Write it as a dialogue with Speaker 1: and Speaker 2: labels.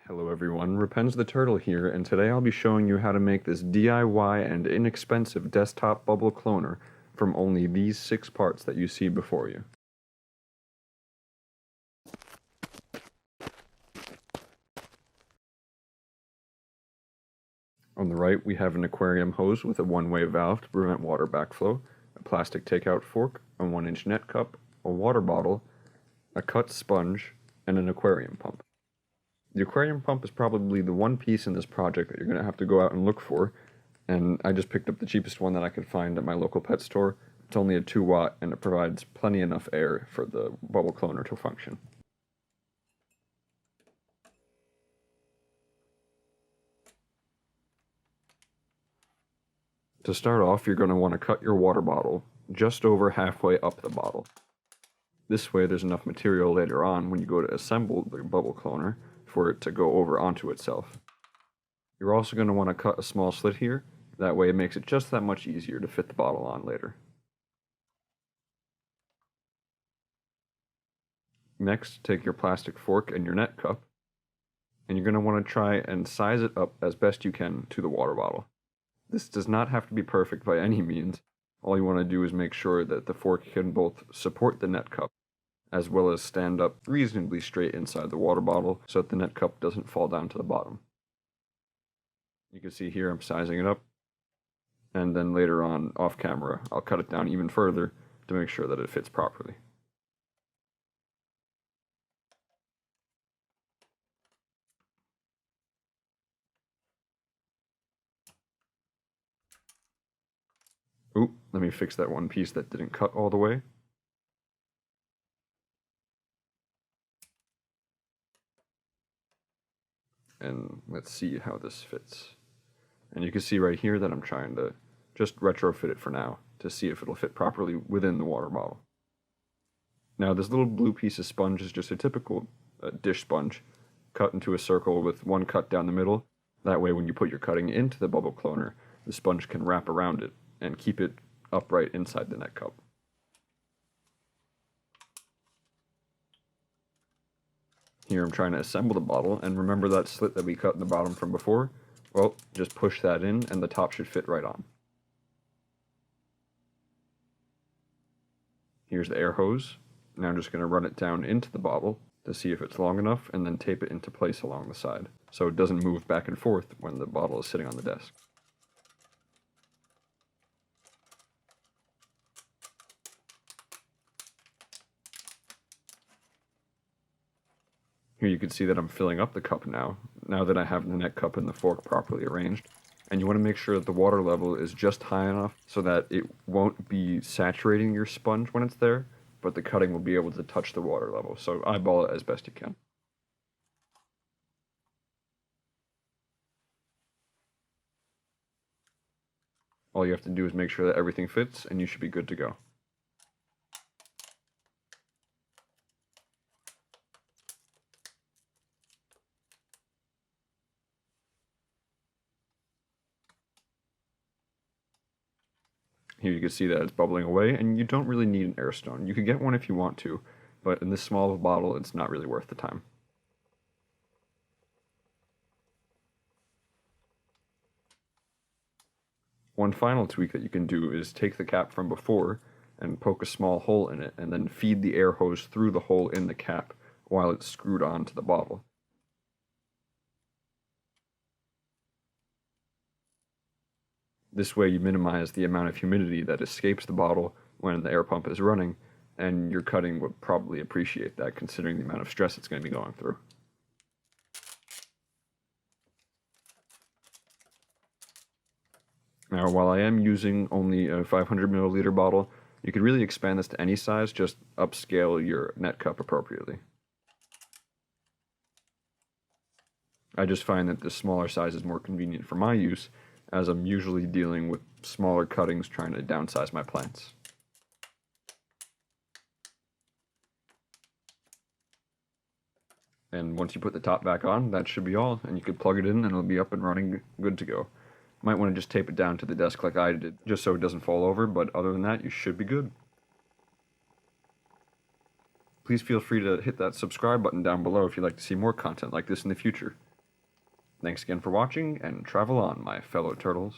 Speaker 1: Hello everyone, Rapen's the Turtle here, and today I'll be showing you how to make this DIY and inexpensive desktop bubble cloner from only these 6 parts that you see before you. On the right we have an aquarium hose with a one-way valve to prevent water backflow, a plastic takeout fork, a 1-inch net cup, a water bottle, a cut sponge, and an aquarium pump. The aquarium pump is probably the one piece in this project that you're going to have to go out and look for, and I just picked up the cheapest one that I could find at my local pet store. It's only a 2-watt and it provides plenty enough air for the bubble cloner to function. To start off, you're going to want to cut your water bottle just over halfway up the bottle. This way there's enough material later on when you go to assemble the bubble cloner for it to go over onto itself. You're also going to want to cut a small slit here, that way it makes it just that much easier to fit the bottle on later. Next, take your plastic fork and your net cup, and you're going to want to try and size it up as best you can to the water bottle. This does not have to be perfect by any means. All you want to do is make sure that the fork can both support the net cup as well as stand up reasonably straight inside the water bottle so that the net cup doesn't fall down to the bottom. You can see here I'm sizing it up, and then later on off camera I'll cut it down even further to make sure that it fits properly. Oop, let me fix that one piece that didn't cut all the way. And let's see how this fits. And you can see right here that I'm trying to just retrofit it for now to see if it'll fit properly within the water bottle. Now this little blue piece of sponge is just a typical dish sponge cut into a circle with one cut down the middle. That way when you put your cutting into the bubble cloner, the sponge can wrap around it and keep it upright inside the net cup. Here I'm trying to assemble the bottle, and remember that slit that we cut in the bottom from before? Well, just push that in and the top should fit right on. Here's the air hose. Now I'm just going to run it down into the bottle to see if it's long enough and then tape it into place along the side so it doesn't move back and forth when the bottle is sitting on the desk. Here you can see that I'm filling up the cup now that I have the net cup and the fork properly arranged. And you want to make sure that the water level is just high enough so that it won't be saturating your sponge when it's there, but the cutting will be able to touch the water level. So eyeball it as best you can. All you have to do is make sure that everything fits and you should be good to go. Here you can see that it's bubbling away, and you don't really need an air stone. You could get one if you want to, but in this small of a bottle, it's not really worth the time. One final tweak that you can do is take the cap from before and poke a small hole in it, and then feed the air hose through the hole in the cap while it's screwed onto the bottle. This way you minimize the amount of humidity that escapes the bottle when the air pump is running, and your cutting would probably appreciate that considering the amount of stress it's going to be going through. Now, while I am using only a 500 milliliter bottle, you could really expand this to any size, just upscale your net cup appropriately. I just find that the smaller size is more convenient for my use, as I'm usually dealing with smaller cuttings trying to downsize my plants. And once you put the top back on, that should be all, and you can plug it in and it'll be up and running, good to go. Might want to just tape it down to the desk like I did, just so it doesn't fall over, but other than that, you should be good. Please feel free to hit that subscribe button down below if you'd like to see more content like this in the future. Thanks again for watching, and travel on, my fellow turtles.